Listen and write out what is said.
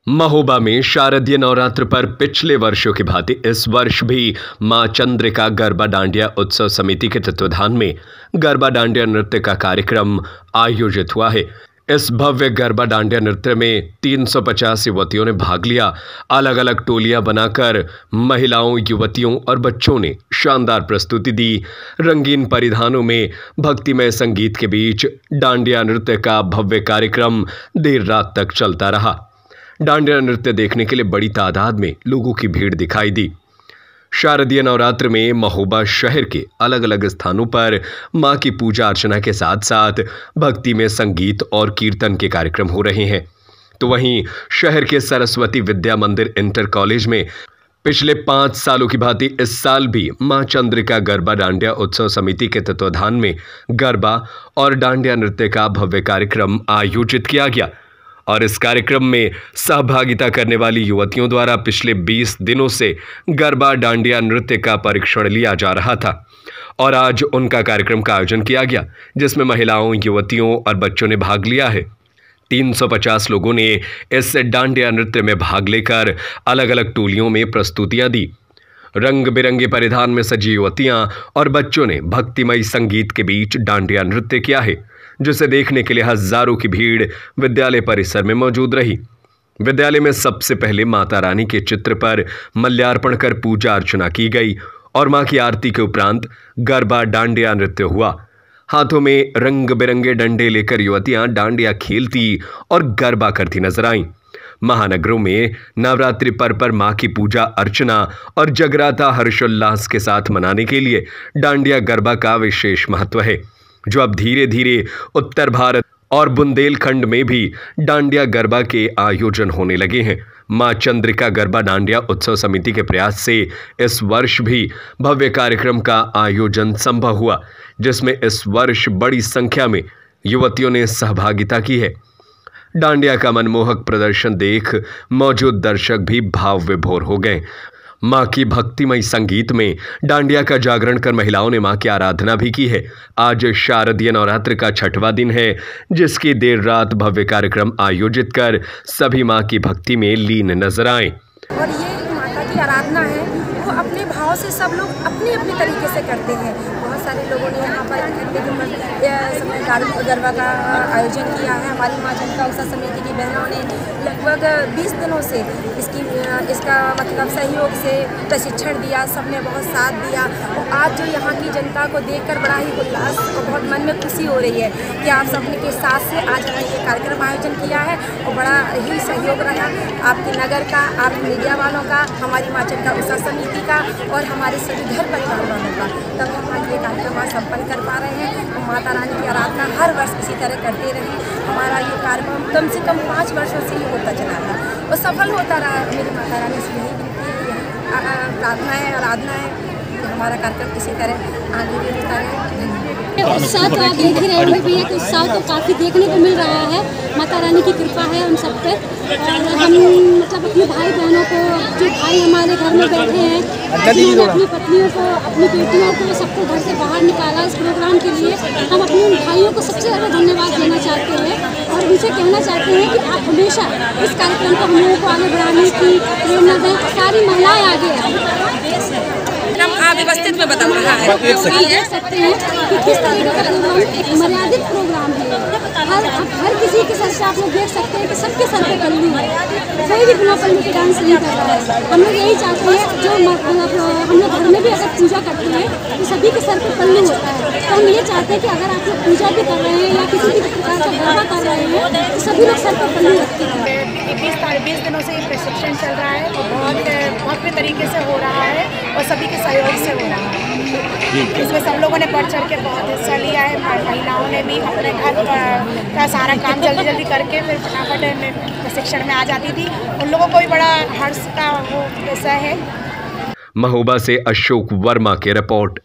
महोबा में शारदीय नवरात्र पर पिछले वर्षों की भांति इस वर्ष भी मां चंद्रिका गरबा डांडिया उत्सव समिति के तत्वाधान में गरबा डांडिया नृत्य का कार्यक्रम आयोजित हुआ है। इस भव्य गरबा डांडिया नृत्य में 350 युवतियों ने भाग लिया। अलग अलग टोलियां बनाकर महिलाओं, युवतियों और बच्चों ने शानदार प्रस्तुति दी। रंगीन परिधानों में भक्तिमय संगीत के बीच डांडिया नृत्य का भव्य कार्यक्रम देर रात तक चलता रहा। डांडिया नृत्य देखने के लिए बड़ी तादाद में लोगों की भीड़ दिखाई दी। शारदीय नवरात्र में महोबा शहर के अलग अलग स्थानों पर मां की पूजा अर्चना के साथ साथ भक्ति में संगीत और कीर्तन के कार्यक्रम हो रहे हैं। तो वहीं शहर के सरस्वती विद्या मंदिर इंटर कॉलेज में पिछले 5 सालों की भांति इस साल भी मां चंद्रिका गरबा डांडिया उत्सव समिति के तत्वाधान में गरबा और डांडिया नृत्य का भव्य कार्यक्रम आयोजित किया गया और इस कार्यक्रम में सहभागिता करने वाली युवतियों द्वारा पिछले 20 दिनों से गरबा डांडिया नृत्य का परीक्षण लिया जा रहा था और आज उनका कार्यक्रम का आयोजन किया गया, जिसमें महिलाओं, युवतियों और बच्चों ने भाग लिया है। 350 लोगों ने इस डांडिया नृत्य में भाग लेकर अलग अलग टोलियों में प्रस्तुतियां दी। रंग बिरंगे परिधान में सजी युवतियां और बच्चों ने भक्तिमय संगीत के बीच डांडिया नृत्य किया है, जिसे देखने के लिए हजारों की भीड़ विद्यालय परिसर में मौजूद रही। विद्यालय में सबसे पहले माता रानी के चित्र पर मल्यार्पण कर पूजा अर्चना की गई और मां की आरती के उपरांत गरबा डांडिया नृत्य हुआ। हाथों में रंग बिरंगे डंडे लेकर युवतियां डांडिया खेलती और गरबा करती नजर आईं। महानगरों में नवरात्रि पर्व पर मां की पूजा अर्चना और जगराता हर्षोल्लास के साथ मनाने के लिए डांडिया गरबा का विशेष महत्व है, जो अब धीरे धीरे उत्तर भारत और बुंदेलखंड में भी डांडिया गरबा के आयोजन होने लगे हैं। मां चंद्रिका गरबा डांडिया उत्सव समिति के प्रयास से इस वर्ष भी भव्य कार्यक्रम का आयोजन संभव हुआ, जिसमें इस वर्ष बड़ी संख्या में युवतियों ने सहभागिता की है। डांडिया का मनमोहक प्रदर्शन देख मौजूद दर्शक भी भाव विभोर हो गए। मां की भक्तिमय संगीत में डांडिया का जागरण कर महिलाओं ने मां की आराधना भी की है। आज शारदीय नवरात्र का 6वां दिन है, जिसकी देर रात भव्य कार्यक्रम आयोजित कर सभी मां की भक्ति में लीन नजर आए। और ये माता की आराधना है, वो अपने भाव से सब लोग अपने अपने तरीके से करते हैं। बहुत सारे लोगों ने यहाँ पर गरबा का आयोजन किया है। हमारी मां चंद्रिका उत्सव समिति की बहनों ने लगभग 20 दिनों से इसका मतलब सहयोग से प्रशिक्षण दिया, सबने बहुत साथ दिया। और आज जो यहाँ की जनता को देखकर बड़ा ही उल्लास और बहुत मन में खुशी हो रही है कि आप सबने के साथ से आज हमने ये कार्यक्रम आयोजन किया है और बड़ा ही सहयोग रहा आपके नगर का, आप मीडिया वालों का, हमारी मां चंद्रिका उत्सव समिति का और हमारे सभी घर परिवार वालों का। तब हम आज ये कार्यक्रम आज संपन्न कर पा रहे हैं और माता रानी की आराधना हर वर्ष इसी तरह करते रहे। हमारा ये कार्यक्रम कम से कम 5 वर्षों से ही होता चला था और सफल होता रहा। मेरी माता रानी से यही विनती है, प्रार्थना है, आराधना है कि हमारा कार्यक्रम इसी तरह आगे भी होता रहे। उत्साह तो आप देख ही रहे होंगे भैया कि उत्साह तो काफ़ी देखने को मिल रहा है। माता रानी की कृपा है हम सब पे और हम मतलब अपने भाई बहनों को, जो भाई हमारे घर में बैठे हैं, अपनी पत्नियों को, अपनी बेटियों को, सबको घर से बाहर निकाला इस प्रोग्राम के लिए। हम अपने उन भाइयों को सबसे ज़्यादा धन्यवाद देना चाहते हैं और उनसे कहना चाहते हैं कि आप हमेशा इस कार्यक्रम को हम लोगों को आगे बढ़ाने की प्रेरणा दें। सारी महिलाएँ आगे आएँ। व्यवस्थित में बदल रहा है, आप देख सकते हैं कि किस तरीके का प्रोग्राम, एक मर्यादित प्रोग्राम है। हर किसी के सर से आप लोग देख सकते हैं कि सबके सर पे पल्लू है, कोई भी बिना पल्लू के डांस नहीं कर रहा है। हम लोग यही चाहते हैं, जो हम लोग घर में भी अगर पूजा करते हैं तो सभी के सर पे पल्लू होता है। तो हम ये चाहते हैं कि अगर आप लोग पूजा भी कर रहे हैं या किसी भी प्रकार का गरबा कर रहे हैं तो सभी लोग सर पे पल्लू रखते हैं। 20 दिनों से ये प्रशिक्षण चल रहा है और बहुत भी तरीके से हो रहा है और सभी के सहयोग से हो रहा है। इसमें सब लोगों ने बढ़ चढ़ के बहुत हिस्सा लिया है। महिलाओं ने भी अपने घर का सारा काम जल्दी जल्दी करके फिर फटाफट प्रशिक्षण में आ जाती थी। उन लोगों को भी बड़ा हर्ष का वो विषय है। महोबा से अशोक वर्मा की रिपोर्ट।